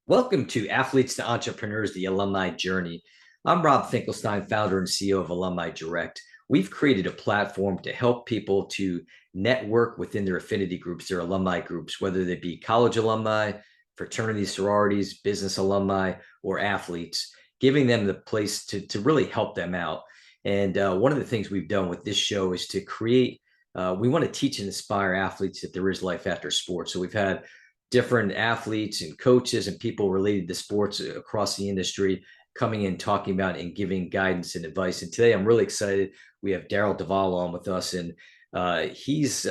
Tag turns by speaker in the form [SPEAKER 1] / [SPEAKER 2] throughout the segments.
[SPEAKER 1] Welcome to Athletes to Entrepreneurs, the Alumni Journey. I'm Rob Finkelstein, founder and CEO of Alumni Direct. We've created a platform to help people to network within their affinity groups, their alumni groups, whether they be college alumni, fraternity sororities, business alumni, or athletes, giving them the place to really help them out. And one of the things we've done with this show is to create, we want to teach and inspire athletes that there is life after sports. So we've had different athletes and coaches and people related to sports across the industry coming in, talking about and giving guidance and advice. And today I'm really excited. We have Darrell Devaul on with us, and he's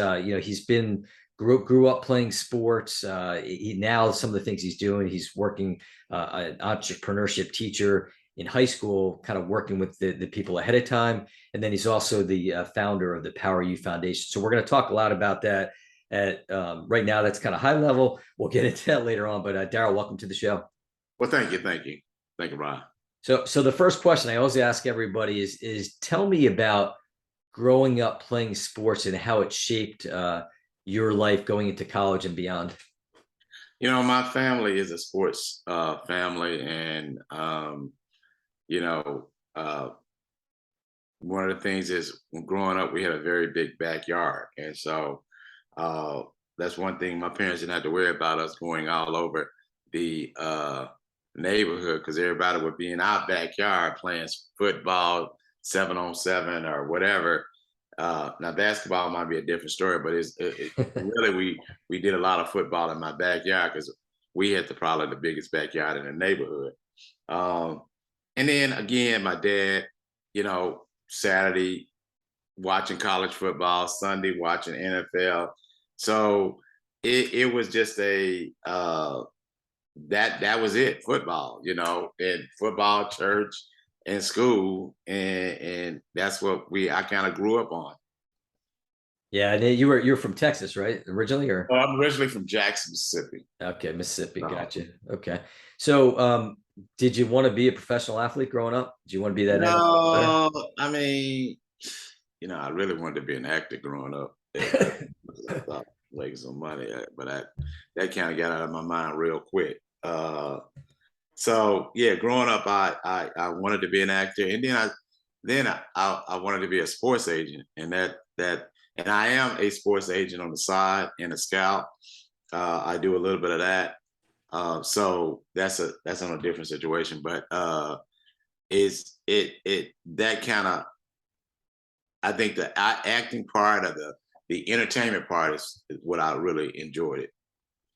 [SPEAKER 1] been grew up playing sports. Now some of the things he's doing, he's working an entrepreneurship teacher in high school, kind of working with the people ahead of time. And then he's also the founder of the PowerringU Foundation. So we're going to talk a lot about that. Right now, that's kind of high level. We'll get into that later on. But Darrell, welcome to the show.
[SPEAKER 2] Well, thank you, Ron.
[SPEAKER 1] So the first question I always ask everybody is tell me about growing up playing sports and how it shaped your life going into college and beyond.
[SPEAKER 2] My family is a sports family, and you know, uh, one of the things is when growing up, we had a very big backyard, and so that's one thing my parents didn't have to worry about us going all over the neighborhood because everybody would be in our backyard playing football, 7-on-7 or whatever. Now basketball might be a different story, but really we did a lot of football in my backyard because we had probably the biggest backyard in the neighborhood. Um, and then again, my dad, Saturday watching college football, Sunday watching NFL. So it was just that was it, football, and football, church, and school, and that's what I kind of grew up on.
[SPEAKER 1] Yeah, and you were from Texas, right? Originally, or
[SPEAKER 2] Well, I'm originally from Jackson, Mississippi.
[SPEAKER 1] okay, Mississippi.
[SPEAKER 2] So,
[SPEAKER 1] Gotcha. Okay. So did you want to be a professional athlete growing up? Did you want to be that NFL player?
[SPEAKER 2] no, I mean, I really wanted to be an actor growing up. I thought making some money, but that kind of got out of my mind real quick. So yeah, growing up, I wanted to be an actor, and then I wanted to be a sports agent, and and I am a sports agent on the side and a scout. I do a little bit of that. So that's on a different situation, but is it that kind of, I think the acting part of the entertainment part is what I really enjoyed it.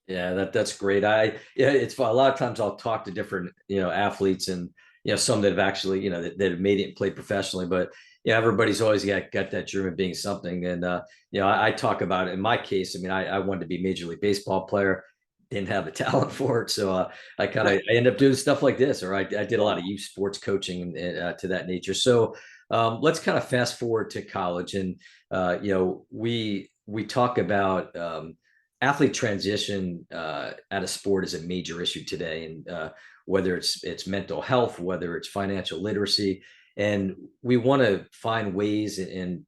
[SPEAKER 1] Yeah, that's great. Yeah, it's fun. A lot of times I'll talk to different, athletes and, some that have actually, that have made it and played professionally, but yeah, everybody's always got that dream of being something. And, I talk about it in my case. I mean, I wanted to be a Major League Baseball player, didn't have the talent for it. So I ended up doing stuff like this, or I did a lot of youth sports coaching to that nature. So let's kind of fast forward to college. And, we talk about, athlete transition out of sport is a major issue today, and whether it's mental health, whether it's financial literacy, and we want to find ways to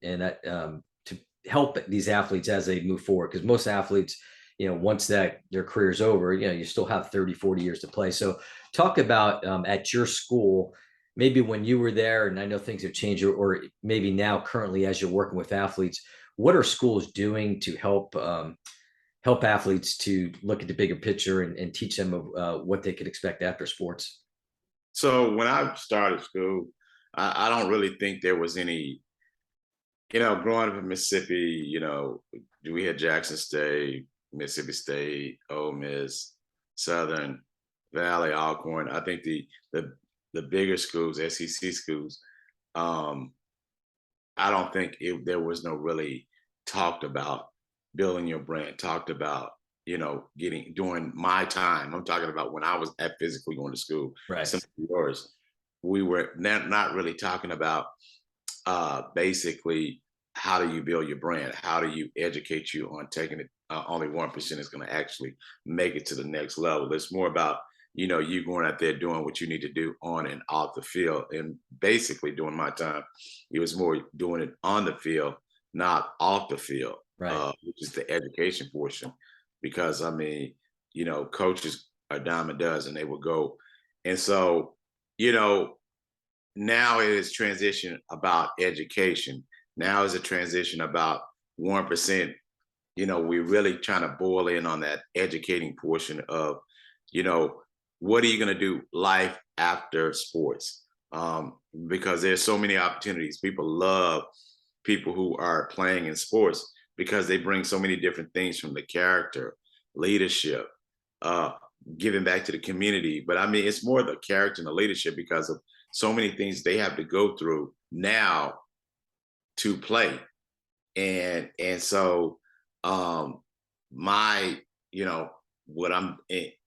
[SPEAKER 1] help these athletes as they move forward, because most athletes, once that their career's over, you still have 30, 40 years to play. So talk about at your school, maybe when you were there, and I know things have changed, or maybe now currently as you're working with athletes, what are schools doing to help athletes to look at the bigger picture and teach them of what they could expect after sports?
[SPEAKER 2] So when I started school, I don't really think there was any, growing up in Mississippi, we had Jackson State, Mississippi State, Ole Miss, Southern, Valley, Alcorn. I think the bigger schools, SEC schools, um, I don't think there was no really talked about building your brand, talked about, during my time. I'm talking about when I was physically going to school.
[SPEAKER 1] Right.
[SPEAKER 2] Some of yours, we were not really talking about basically how do you build your brand? How do you educate you on taking it? Only 1% is going to actually make it to the next level. It's more about, you going out there doing what you need to do on and off the field. And basically during my time, it was more doing it on the field, not off the field,
[SPEAKER 1] Right.
[SPEAKER 2] which is the education portion. Because I mean, coaches a dime a dozen. They would go. And so, you know, now it is transition about education. Now is a transition about 1%. You know, we're really trying to boil in on that educating portion of, you know, what are you going to do life after sports? Because there's so many opportunities. People love people who are playing in sports because they bring so many different things from the character, leadership, uh, giving back to the community. But I mean, it's more the character and the leadership because of so many things they have to go through now to play. And so my, you know, what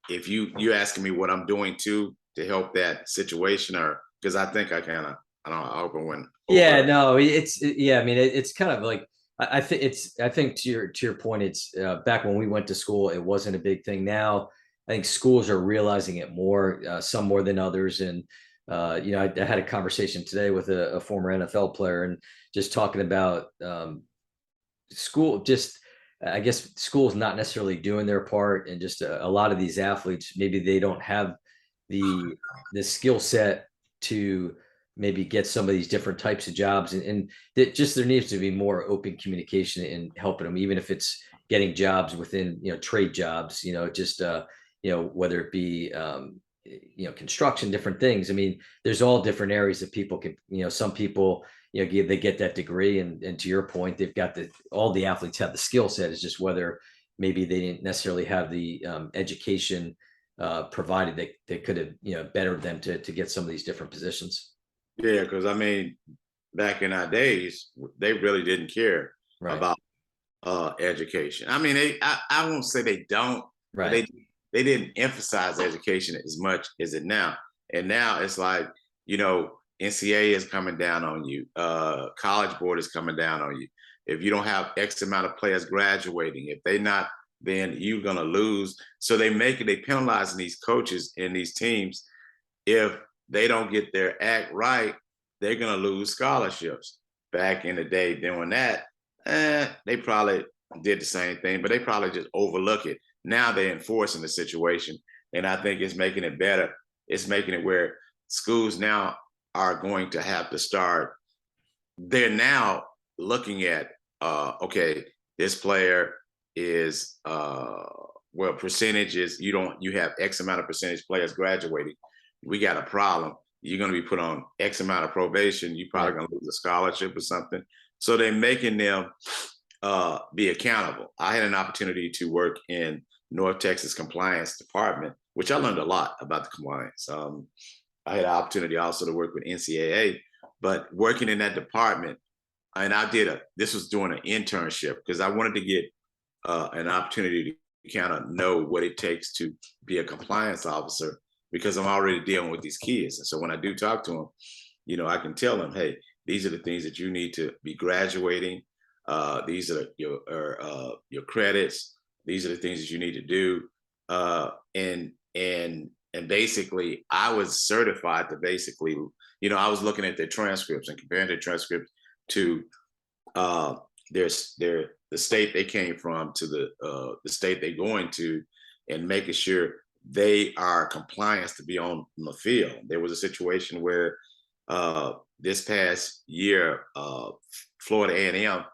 [SPEAKER 2] if you're asking me what I'm doing to help that situation, or because I think I kind of, I don't know, I open one
[SPEAKER 1] Yeah,
[SPEAKER 2] over.
[SPEAKER 1] no, yeah. I mean, it's kind of like I think to your point, it's back when we went to school, it wasn't a big thing. Now, I think schools are realizing it more, some more than others. And you know, I had a conversation today with a former NFL player, and just talking about school. Just I guess school's not necessarily doing their part, and just a lot of these athletes, maybe they don't have the skill set to maybe get some of these different types of jobs, and that just there needs to be more open communication in helping them, even if it's getting jobs within, you know, trade jobs, you know, just you know, whether it be you know, construction, different things. I mean, there's all different areas that people can, you know, some people, you know, they get that degree, and to your point, they've got all the athletes have the skill set. It's just whether maybe they didn't necessarily have the education provided that they could have, you know, bettered them to get some of these different positions.
[SPEAKER 2] Yeah, because I mean, back in our days, they really didn't care
[SPEAKER 1] Right.
[SPEAKER 2] about education. I mean, I won't say they don't, but
[SPEAKER 1] Right.
[SPEAKER 2] they didn't emphasize education as much as it now. And now it's like, you know, NCAA is coming down on you. College board is coming down on you. If you don't have X amount of players graduating, if they not, then you're gonna lose. So they penalizing these coaches and these teams. If they don't get their act right, they're gonna lose scholarships. Back in the day doing that, they probably did the same thing, but they probably just overlook it. Now they're enforcing the situation, and I think it's making it better. It's making it where schools now are going to have to start. They're now looking at, okay, this player is well, percentages. You have X amount of percentage players graduating. We got a problem. You're going to be put on X amount of probation. You're probably
[SPEAKER 1] Right.
[SPEAKER 2] going to lose a scholarship or something. So they're making them be accountable. I had an opportunity to work in North Texas compliance department, which I learned a lot about the compliance. I had an opportunity also to work with NCAA, but working in that department, and this was doing an internship because I wanted to get an opportunity to kind of know what it takes to be a compliance officer because I'm already dealing with these kids. And so when I do talk to them, you know, I can tell them, hey, these are the things that you need to be graduating. These are your credits. These are the things that you need to do. And basically, I was certified to basically, you know, I was looking at their transcripts and comparing their transcripts to uh, their the state they came from to the state they're going to, and making sure they are compliant to be on the field. There was a situation where this past year, Florida A&M,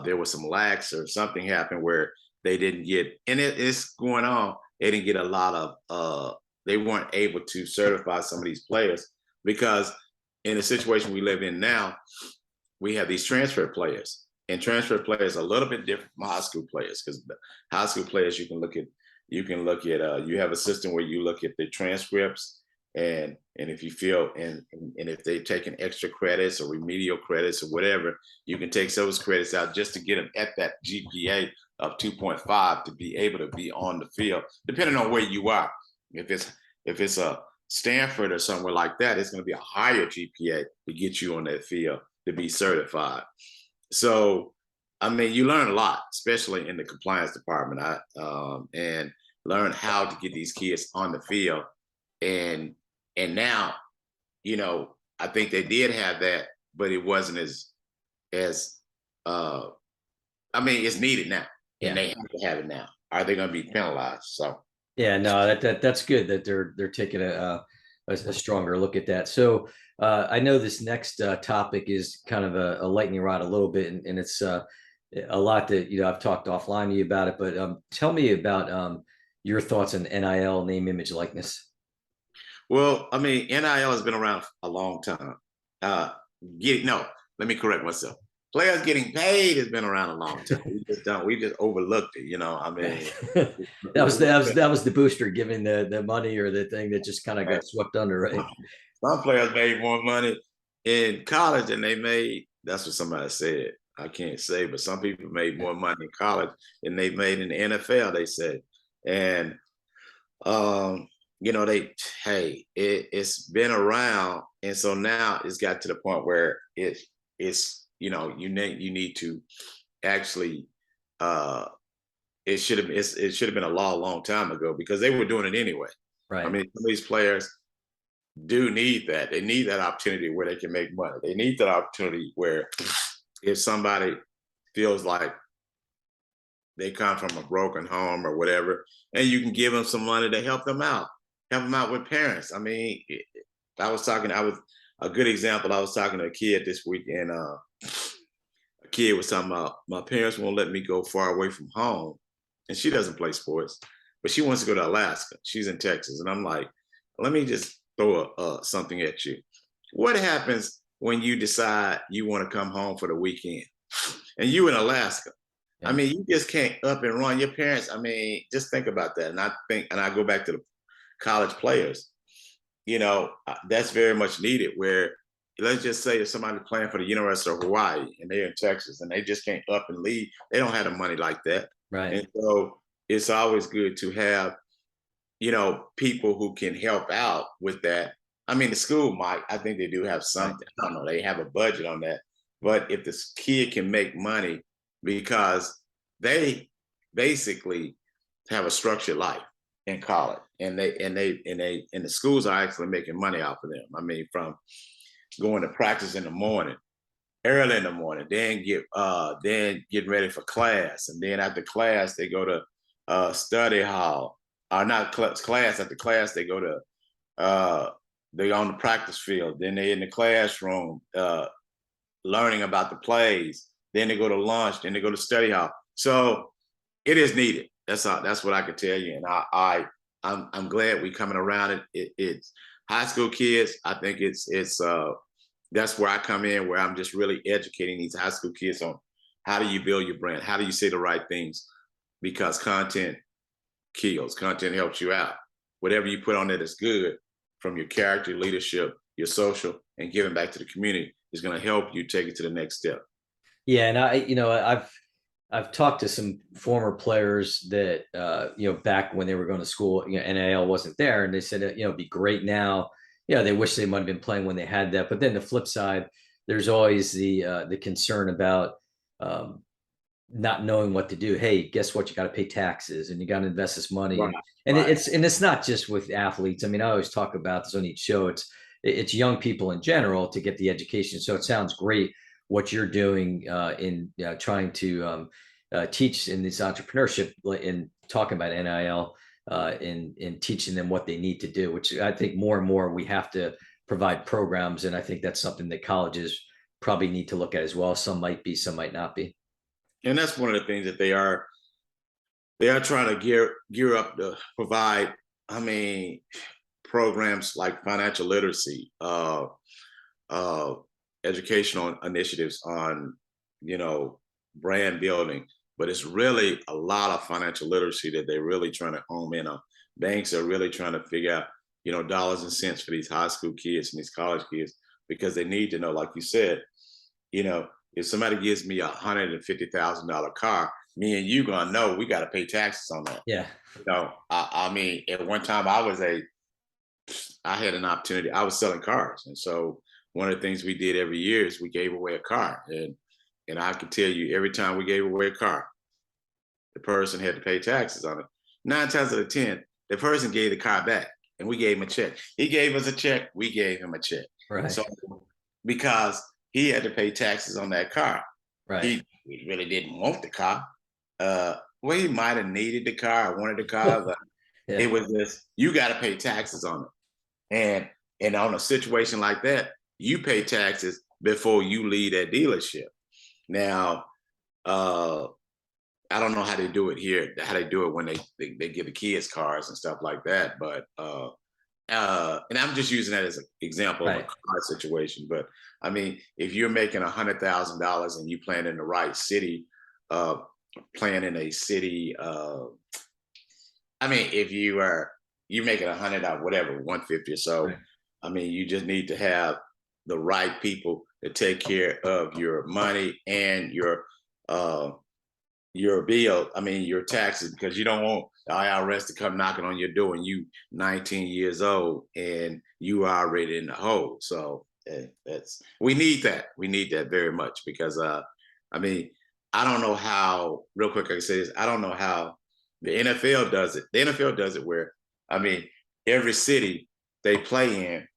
[SPEAKER 2] there was some lax or something happened where they didn't get, and it's going on. They didn't get a lot of, they weren't able to certify some of these players because in the situation we live in now, we have these transfer players, and transfer players are a little bit different from high school players because high school players you have a system where you look at the transcripts, and if you feel and if they've taken extra credits or remedial credits or whatever, you can take those credits out just to get them at that GPA of 2.5 to be able to be on the field, depending on where you are. If it's a Stanford or somewhere like that, it's going to be a higher GPA to get you on that field to be certified. So, I mean, you learn a lot, especially in the compliance department, and learn how to get these kids on the field. And now, you know, I think they did have that, but it wasn't as I mean, it's needed now, and
[SPEAKER 1] Yeah.
[SPEAKER 2] they have to have it now. Are they going to be penalized? So.
[SPEAKER 1] Yeah, no, that's good that they're taking a stronger look at that. So I know this next topic is kind of a lightning rod a little bit, and it's a lot that I've talked offline to you about it. But tell me about your thoughts on NIL, name, image, likeness.
[SPEAKER 2] Well, I mean, NIL has been around a long time. Uh, no, let me correct myself. Players getting paid has been around a long time. We just overlooked it. I
[SPEAKER 1] Yeah.
[SPEAKER 2] mean,
[SPEAKER 1] That was the booster giving the money or the thing that just kind of got swept under, right?
[SPEAKER 2] some players made more money in college than they made. That's what somebody said. I can't say, but some people made more money in college than they made in the NFL. They said, and um, it's been around, and so now it's got to the point where you need to actually uh it should have been a law a long time ago because they were doing it anyway. I
[SPEAKER 1] Right.
[SPEAKER 2] mean, some of these players do need that. They need that opportunity where they can make money. They need that opportunity where if somebody feels like they come from a broken home or whatever, and you can give them some money to help them out with parents. I mean, I was a good example. I was talking to a kid this week, and a kid was talking about my parents won't let me go far away from home, and she doesn't play sports, but she wants to go to Alaska. She's in Texas, and I'm like, let me just throw something at you. What happens when you decide you want to come home for the weekend, and you in Alaska? I
[SPEAKER 1] Yeah.
[SPEAKER 2] mean, you just can't up and run. Your parents, I mean, just think about that. And I go back to the college players, that's very much needed. Where let's just say if somebody playing for the University of Hawaii and they're in Texas and they just can't up and leave, they don't have the money like that.
[SPEAKER 1] Right.
[SPEAKER 2] And so it's always good to have, people who can help out with that. I mean, the school might, I think they do have
[SPEAKER 1] Right.
[SPEAKER 2] something. I don't know, they have a budget on that. But if this kid can make money because they basically have a structured life in college and the schools are actually making money off of them. I mean, from going to practice in the morning, early in the morning, then getting ready for class, and then after class they go to study hall. Not class. After class they go to they on the practice field. Then they in the classroom learning about the plays. Then they go to lunch. Then they go to study hall. So it is needed. That's what I could tell you. And I'm glad we coming around it. It's high school kids. I think it's that's where I come in, where I'm just really educating these high school kids on how do you build your brand, how do you say the right things, because content kills. Content helps you out. Whatever you put on it is good, from your character, leadership, your social, and giving back to the community is going to help you take it to the next step.
[SPEAKER 1] Yeah, and I've talked to some former players that back when they were going to school, NIL wasn't there, and they said it'd be great now. They wish they might have been playing when they had that. But then the flip side, there's always the concern about um, not knowing what to do. Hey, guess what? You got to pay taxes and you got to invest this money.
[SPEAKER 2] Right.
[SPEAKER 1] And
[SPEAKER 2] Right.
[SPEAKER 1] it's not just with athletes. I mean, I always talk about this on each show. It's young people in general to get the education. So it sounds great what you're doing in trying to teach in this entrepreneurship and talking about NIL and teaching them what they need to do, which I think more and more we have to provide programs. And I think that's something that colleges probably need to look at as well. Some might be, some might not be.
[SPEAKER 2] And that's one of the things that they are trying to gear up to provide. I mean, programs like financial literacy, uh, educational initiatives on, brand building. But it's really a lot of financial literacy that they're really trying to home in on. Banks are really trying to figure out, dollars and cents for these high school kids and these college kids, because they need to know, like you said, you know, if somebody gives me $150,000 car, me and you gonna know we got to pay taxes on that.
[SPEAKER 1] Yeah.
[SPEAKER 2] I mean, at one time I had an opportunity. I was selling cars, and so one of the things we did every year is we gave away a car, and I can tell you, every time we gave away a car, the person had to pay taxes on it. 9 times out of 10, the person gave the car back, and we gave him a check. He gave us a check, we gave him a check.
[SPEAKER 1] Right.
[SPEAKER 2] So because he had to pay taxes on that car,
[SPEAKER 1] Right.
[SPEAKER 2] he really didn't want the car. Well, he might have needed the car, wanted the car, but
[SPEAKER 1] Yeah.
[SPEAKER 2] It was just, you got to pay taxes on it. And on a situation like that, you pay taxes before you leave that dealership. Now, uh, I don't know how they do it here, how they do it when they give the kids cars and stuff like that. But and I'm just using that as an example of a
[SPEAKER 1] Right.
[SPEAKER 2] car situation. But I mean, if you're making $100,000 and you plan in the right city, uh, plan in a city, I mean, if you're making 100 out, whatever, 150 or so,
[SPEAKER 1] Right.
[SPEAKER 2] I mean, you just need to have the right people to take care of your money and uh your bill, I mean, your taxes, because you don't want the IRS to come knocking on your door and you 19 years old and you are already in the hole. So that's, we need that. We need that very much because I mean, I don't know how, real quick, I can say this, I don't know how the NFL does it. The NFL does it where, I mean, every city they play in,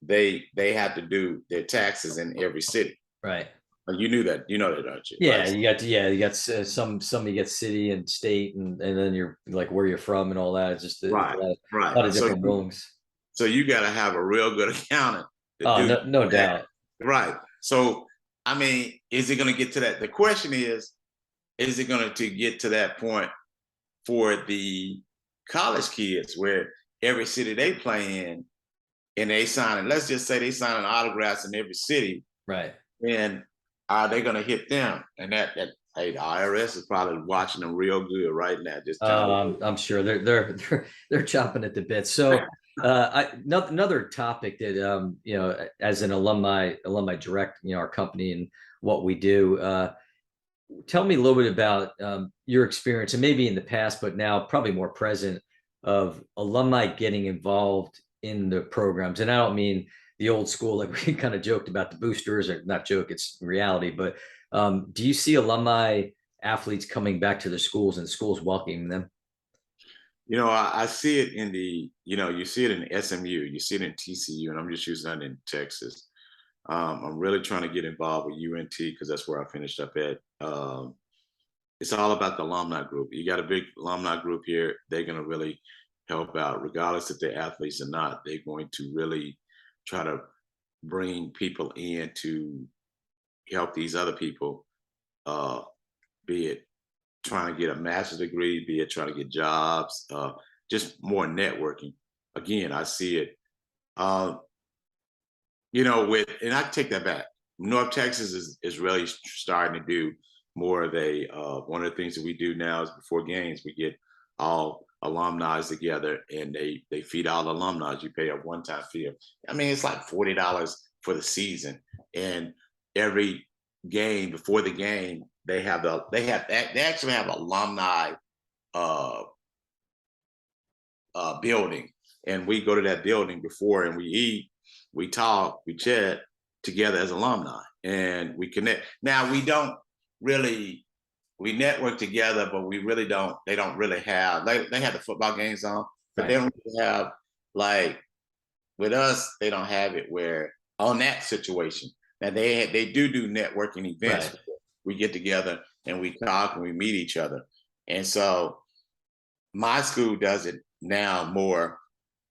[SPEAKER 2] they have to do their taxes in every city.
[SPEAKER 1] Right.
[SPEAKER 2] You knew that, you know that, don't you?
[SPEAKER 1] Yeah,
[SPEAKER 2] Right.
[SPEAKER 1] you got some you get city and state, and then you're like where you're from and all that. It's just a
[SPEAKER 2] Right.
[SPEAKER 1] lot of
[SPEAKER 2] Right.
[SPEAKER 1] different rulings.
[SPEAKER 2] So you got to have a real good accountant to
[SPEAKER 1] Oh,
[SPEAKER 2] do
[SPEAKER 1] no
[SPEAKER 2] that.
[SPEAKER 1] doubt.
[SPEAKER 2] Right. So, I mean, is it going to get to that? The question is it going to get to that point for the college kids where every city they play in and they sign, let's just say they sign autographs in every city,
[SPEAKER 1] Right.
[SPEAKER 2] and are they going to hit them? And that hey, the IRS is probably watching them real good right now, just telling
[SPEAKER 1] I'm sure they're chomping at the bit. So, another topic that as an alumni direct, our company and what we do. Tell me a little bit about your experience, and maybe in the past, but now probably more present, of alumni getting involved in the programs. And I don't mean the old school, like we kind of joked about the boosters, or not joke, it's reality. But do you see alumni athletes coming back to the schools and schools welcoming them?
[SPEAKER 2] I see it in you see it in SMU, you see it in TCU, and I'm just using that in Texas. I'm really trying to get involved with UNT because that's where I finished up at. It's all about the alumni group. You got a big alumni group here. They're going to really help out, regardless if they're athletes or not. They're going to really try to bring people in to help these other people, uh, be it trying to get a master's degree, be it trying to get jobs, just more networking. Again, I see it. Uh, and I take that back. North Texas is really starting to do more of a one of the things that we do now is before games we get all alumni together and they feed all alumni. You pay a one-time fee. I mean, it's like $40 for the season, and every game before the game they actually have alumni uh, building, and we go to that building before and we eat, we talk, we chat together as alumni, and we connect. Now we network together, but we really don't. They don't really have. They have the football games on, but they
[SPEAKER 1] Right.
[SPEAKER 2] don't really have like with us. They don't have it where on that situation. Now they do networking events.
[SPEAKER 1] Right.
[SPEAKER 2] We get together and we talk and we meet each other, and so my school does it now more,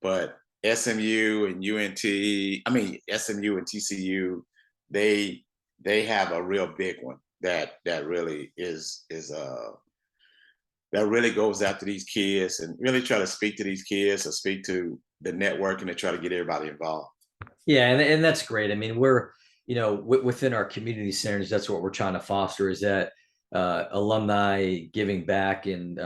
[SPEAKER 2] but SMU and UNT, I mean SMU and TCU, they they have a real big one that really is that really goes after these kids and really try to speak to these kids or speak to the networking and try to get everybody involved.
[SPEAKER 1] Yeah, and that's great. I mean, we're within our community centers, that's what we're trying to foster, is that alumni giving back, and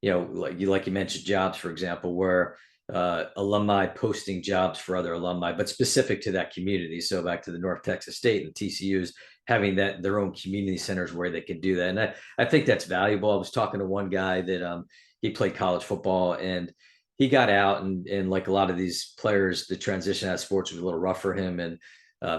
[SPEAKER 1] like you mentioned, jobs, for example, where alumni posting jobs for other alumni, but specific to that community. So back to the North Texas State and TCU's having that their own community centers where they can do that, and I think that's valuable. I was talking to one guy that he played college football, and he got out, and like a lot of these players, the transition out of sports was a little rough for him, and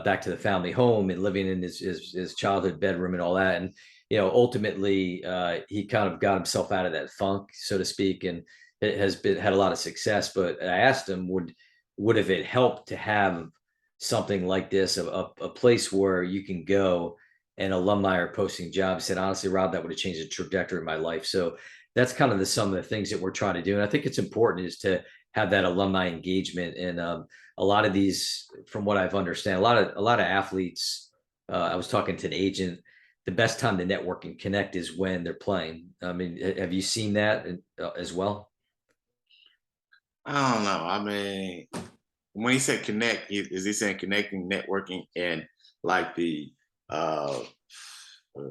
[SPEAKER 1] back to the family home and living in his childhood bedroom and all that. And ultimately he kind of got himself out of that funk, so to speak, and it has had a lot of success. But I asked him, would have it helped to have something like this, a place where you can go and alumni are posting jobs? He said, honestly, Rob, that would have changed the trajectory of my life. So that's kind of some of the things that we're trying to do. And I think it's important is to have that alumni engagement. And a lot of these, from what I've understand, a lot of athletes. I was talking to an agent. The best time to network and connect is when they're playing. I mean, have you seen that as well?
[SPEAKER 2] I don't know. I mean, when he said connect, is he saying connecting, networking, and like the uh, uh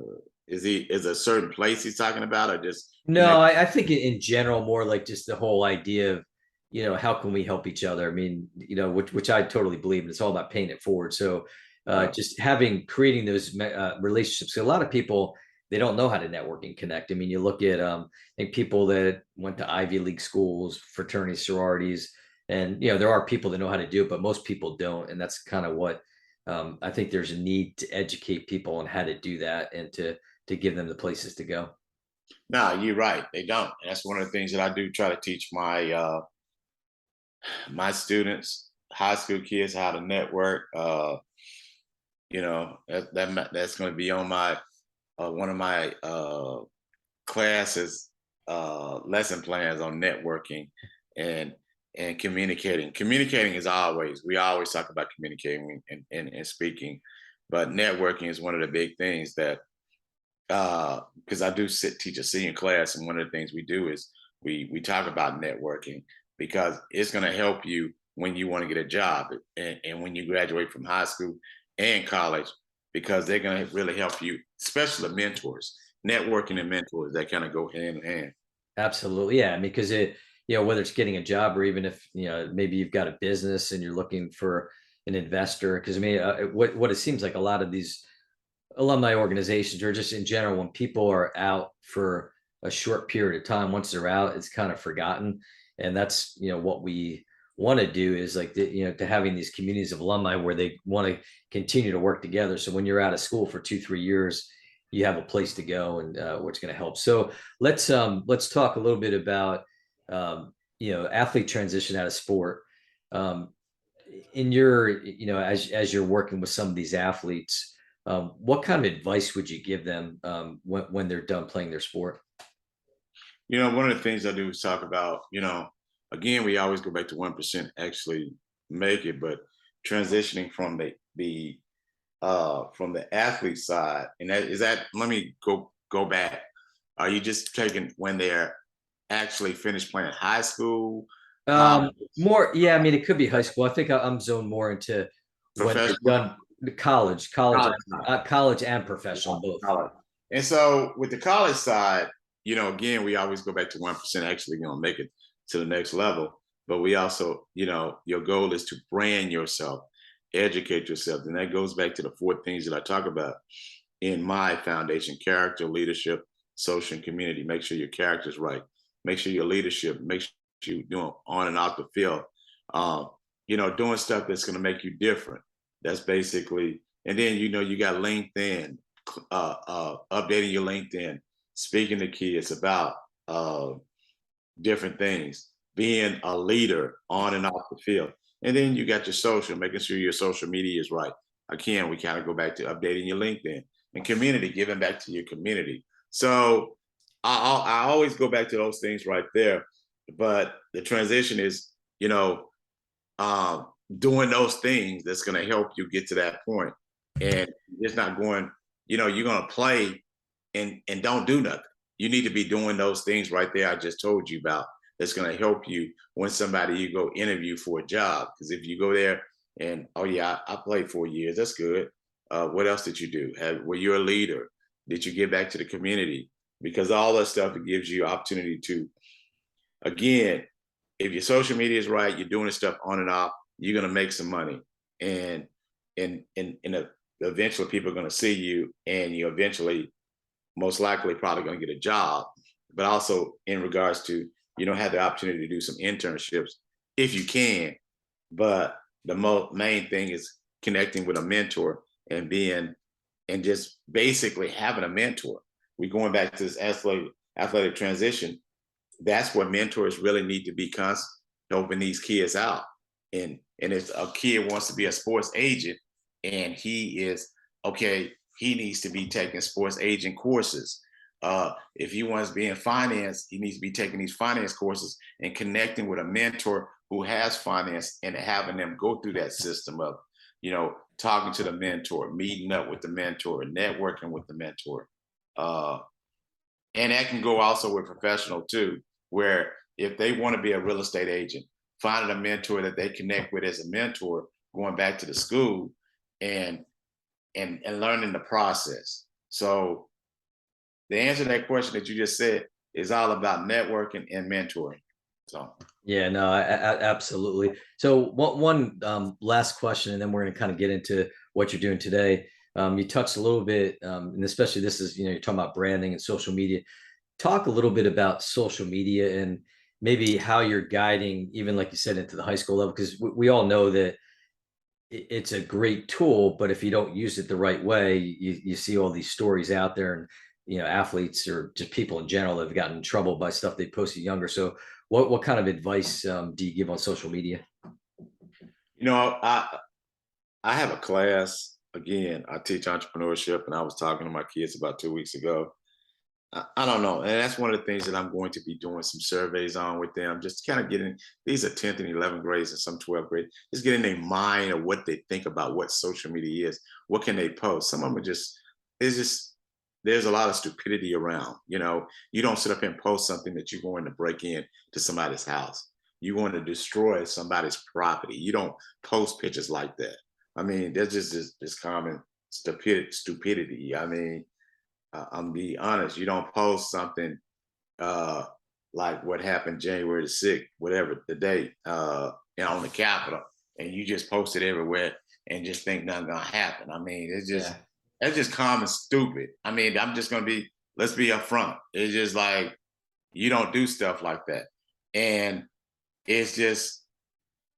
[SPEAKER 2] is a certain place he's talking about, or just
[SPEAKER 1] No,
[SPEAKER 2] connect?
[SPEAKER 1] I think in general, more like just the whole idea of, how can we help each other? I mean, which I totally believe in. It's all about paying it forward. So just creating those relationships. A lot of people, they don't know how to network and connect. I mean, you look at, I think people that went to Ivy League schools, fraternities, sororities, and, there are people that know how to do it, but most people don't. And that's kind of what I think there's a need to educate people on how to do that and to give them the places to go.
[SPEAKER 2] No, you're right. They don't. And that's one of the things that I do try to teach my my students, high school kids, how to network. That's going to be on my one of my classes lesson plans on networking and communicating. Communicating is always, we always talk about communicating and speaking, but networking is one of the big things that because I do teach a senior class, and one of the things we do is we talk about networking because it's going to help you when you want to get a job and when you graduate from high school and college, because they're going to really help you, especially mentors. Networking and mentors, that kind of go hand in hand.
[SPEAKER 1] Absolutely. Yeah. I mean, because whether it's getting a job or even if, maybe you've got a business and you're looking for an investor, because I mean, what it seems like a lot of these alumni organizations or just in general, when people are out for a short period of time, once they're out, it's kind of forgotten. And that's, what we want to do is like, to having these communities of alumni where they want to continue to work together. So when you're out of school for 2, 3 years, you have a place to go and what's going to help. So let's talk a little bit about, athlete transition out of sport. Um, in your, as you're working with some of these athletes, what kind of advice would you give them when they're done playing their sport?
[SPEAKER 2] One of the things I do is talk about, again, we always go back to 1% actually make it, but transitioning from from the athlete side, and that is that. Let me go back. Are you just taking when they're actually finished playing high school, college,
[SPEAKER 1] More, yeah. I mean, it could be high school. I think I'm zoned more into when they're
[SPEAKER 2] professional?
[SPEAKER 1] done the college,
[SPEAKER 2] College side.
[SPEAKER 1] college and professional both.
[SPEAKER 2] College. And so with the college side, again, we always go back to 1% actually going to make it to the next level. But we also, your goal is to brand yourself, educate yourself. And that goes back to the 4 things that I talk about in my foundation: character, leadership, social, and community. Make sure your character's right. Make sure your leadership, make sure you're doing on and off the field. Um, doing stuff that's going to make you different. That's basically, and then, you got LinkedIn, updating your LinkedIn, speaking to kids about uh, different things, being a leader on and off the field. And then you got your social, making sure your social media is right. Again, we kind of go back to updating your LinkedIn and community, giving back to your community. So I always go back to those things right there. But the transition is, um, doing those things that's going to help you get to that point. And it's not going, you're going to play and don't do nothing. You need to be doing those things right there I just told you about. That's going to help you when somebody you go interview for a job. Because if you go there and, oh yeah, I played 4 years, that's good. What else did you do? Were you a leader? Did you give back to the community? Because all that stuff, it gives you opportunity to, again, if your social media is right, you're doing this stuff on and off, you're going to make some money. And eventually people are going to see you, and you eventually most likely probably going to get a job. But also in regards to, have the opportunity to do some internships if you can. But the main thing is connecting with a mentor and just basically having a mentor. We're going back to this athletic transition. That's where mentors really need to be constant, helping these kids out. And if a kid wants to be a sports agent and he is okay, he needs to be taking sports agent courses. If he wants to be in finance, he needs to be taking these finance courses and connecting with a mentor who has finance and having them go through that system of, talking to the mentor, meeting up with the mentor, networking with the mentor. Uh, and that can go also with professional too, where if they want to be a real estate agent, finding a mentor that they connect with as a mentor, going back to the school and and learning the process. So the answer to that question that you just said is all about networking and mentoring. So
[SPEAKER 1] Yeah, no, absolutely. So one last question, and then we're going to kind of get into what you're doing today. You touched a little bit, and especially this is, you're talking about branding and social media. Talk a little bit about social media and maybe how you're guiding, even like you said, into the high school level, because we all know that it's a great tool, but if you don't use it the right way, you see all these stories out there, and athletes or just people in general that have gotten in trouble by stuff they posted younger. So what kind of advice do you give on social media?
[SPEAKER 2] you know, I I have a class again. I teach entrepreneurship, and I was talking to my kids about 2 weeks ago. I don't know, and that's one of the things that I'm going to be doing some surveys on with them. Just kind of getting these are 10th and 11th grades and some 12th grade. Just getting their mind of what they think about what social media is. What can they post? Some of them are just it's just there's a lot of stupidity around. You don't sit up and post something that you're going to break in to somebody's house. You want to destroy somebody's property. You don't post pictures like that. I mean, there's just this common stupidity. I mean, I'm be honest, you don't post something uh, like what happened January the 6th, whatever the date, on the Capitol, and you just post it everywhere and just think nothing gonna happen. I mean,
[SPEAKER 1] Yeah.
[SPEAKER 2] that's just common stupid. I mean, I'm just gonna be let's be upfront. It's just like you don't do stuff like that. And it's just,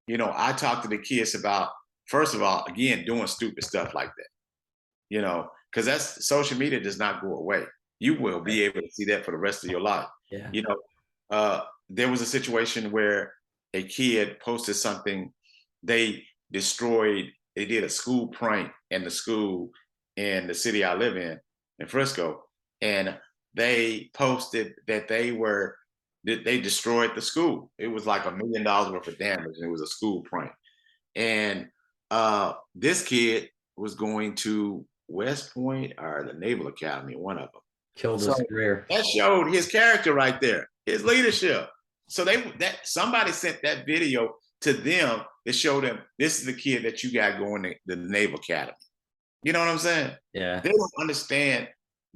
[SPEAKER 2] I talk to the kids about, first of all, again, doing stupid stuff like that, because that's social media does not go away. You will
[SPEAKER 1] Right.
[SPEAKER 2] be able to see that for the rest of your life.
[SPEAKER 1] Yeah.
[SPEAKER 2] You know, there was a situation where a kid posted something. They they did a school prank in the school in the city I live in Frisco, and they posted that they destroyed the school. It was like $1 million worth of damage, and it was a school prank. And this kid was going to West Point or the Naval Academy, one of them.
[SPEAKER 1] Killed
[SPEAKER 2] So
[SPEAKER 1] his career.
[SPEAKER 2] that showed his character right there, his leadership. So that somebody sent that video to them to show them this is the kid that you got going to the Naval Academy. You know what I'm saying?
[SPEAKER 1] Yeah.
[SPEAKER 2] They don't understand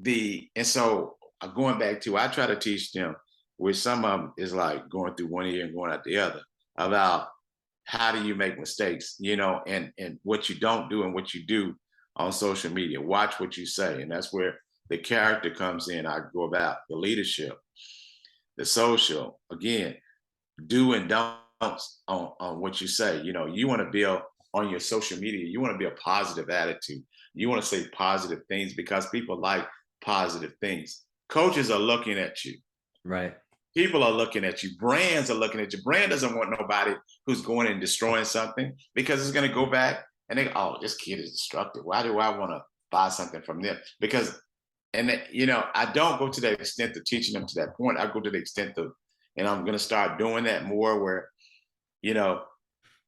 [SPEAKER 2] and so going back to, I try to teach them, which some of them is like going through one ear and going out the other, about how do you make mistakes, and what you don't do and what you do on social media. Watch what you say. And that's where the character comes in. I go about the leadership, the social, again, do and don'ts on what you say. You want to build on your social media, you want to be a positive attitude. You want to say positive things because people like positive things. Coaches are looking at you.
[SPEAKER 1] Right.
[SPEAKER 2] People are looking at you. Brands are looking at you. Brand doesn't want nobody who's going and destroying something, because it's going to go back and they go, oh, this kid is destructive. Why do I want to buy something from them? Because, I don't go to the extent of teaching them to that point. I go to the extent of, and I'm going to start doing that more where, you know,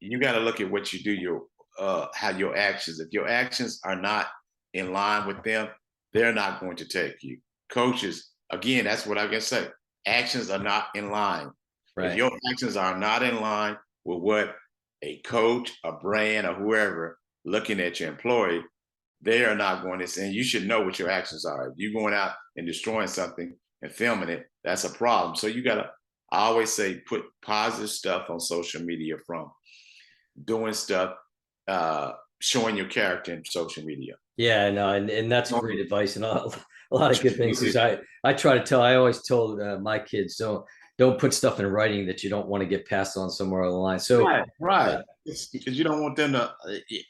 [SPEAKER 2] you got to look at what you do, how your actions, if your actions are not in line with them, they're not going to take you. Coaches, again, that's what I can say. Actions are not in line. If
[SPEAKER 1] Right.
[SPEAKER 2] your actions are not in line with what a coach, a brand, or whoever looking at your employee, they are not going to, and you should know what your actions are. If you're going out and destroying something and filming it, that's a problem. So I always say, put positive stuff on social media, from doing stuff, showing your character in social media.
[SPEAKER 1] Yeah, no, and that's great advice, and a lot of good things. Because
[SPEAKER 2] Leadership.
[SPEAKER 1] I always told my kids, don't put stuff in writing that you don't want to get passed on somewhere along the line. So
[SPEAKER 2] Right, right.
[SPEAKER 1] uh,
[SPEAKER 2] Because you don't want them to,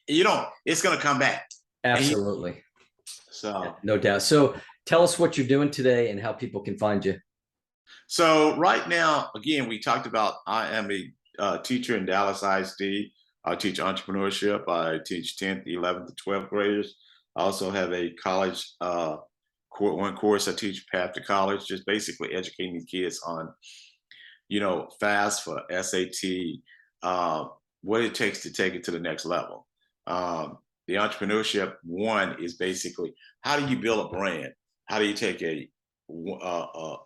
[SPEAKER 2] you don't, it's going to come back.
[SPEAKER 1] absolutely, yeah,
[SPEAKER 2] So,
[SPEAKER 1] no doubt. So tell us what you're doing today and how people can find you.
[SPEAKER 2] so right now, again, we talked about, I am a teacher in Dallas ISD. I teach entrepreneurship. I teach 10th, 11th, to 12th graders. I also have a college one course I teach, Path to College, just basically educating these kids on, FAFSA, SAT, uh, what it takes to take it to the next level. The entrepreneurship one is basically, how do you build a brand? How do you take an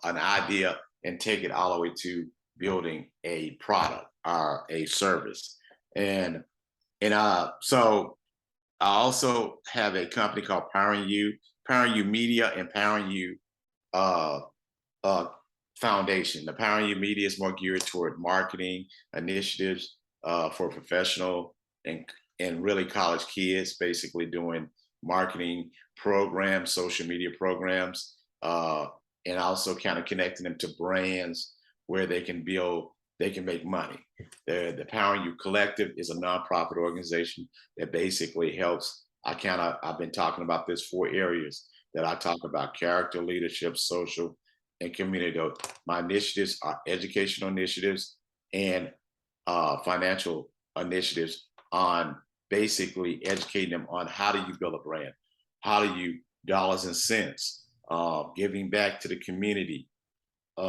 [SPEAKER 2] idea and take it all the way to building a product or a service? So I also have a company called PoweringU Media and PoweringU uh, uh, Foundation. The PoweringU Media is more geared toward marketing initiatives for professional and really college kids, basically doing marketing programs, social media programs, and also kind of connecting them to brands where they can make money. The Powering You Collective is a nonprofit organization that basically helps. I've been talking about this 4 areas that I talk about: character, leadership, social, and community. My initiatives are educational initiatives and financial initiatives on basically educating them on how do you build a brand, how do you dollars and cents, giving back to the community.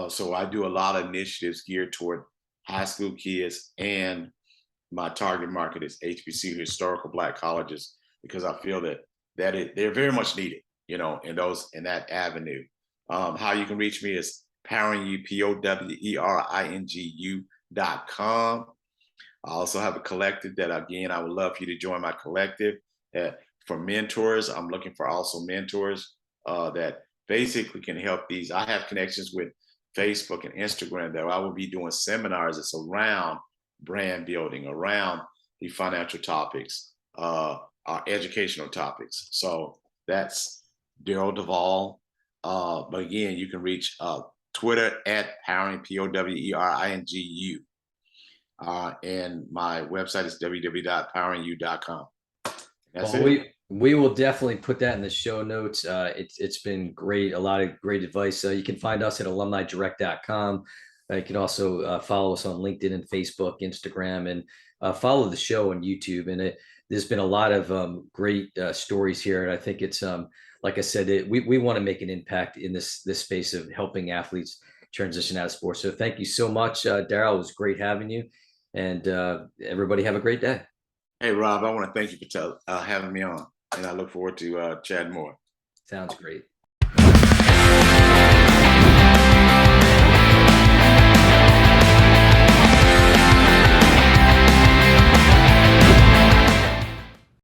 [SPEAKER 2] So I do a lot of initiatives geared toward high school kids, and my target market is HBCU, historical Black colleges, because I feel they're very much needed, in that avenue. How you can reach me is PoweringU, PoweringU.com. I also have a collective that, again, I would love for you to join my collective. For mentors, I'm looking for also mentors that basically can help these. I have connections with Facebook and Instagram that I will be doing seminars that's around brand building, around the financial topics, our educational topics. So that's Darrell Devaul. But again, you can reach Twitter at Powering, POWERINGU. And my website is www.poweringu.com. That's
[SPEAKER 1] Well,
[SPEAKER 2] it.
[SPEAKER 1] we will definitely put that in the show notes. It's been great, a lot of great advice. You can find us at alumnidirect.com. You can also follow us on LinkedIn and Facebook, Instagram, and follow the show on YouTube. And there's been a lot of great stories here, and I think it's like I said, we want to make an impact in this space of helping athletes transition out of sports. So thank you so much, Darrell. It was great having you, and everybody have a great day.
[SPEAKER 2] Hey, Rob, I want to thank you for having me on, and I look forward to chatting more.
[SPEAKER 1] Sounds great.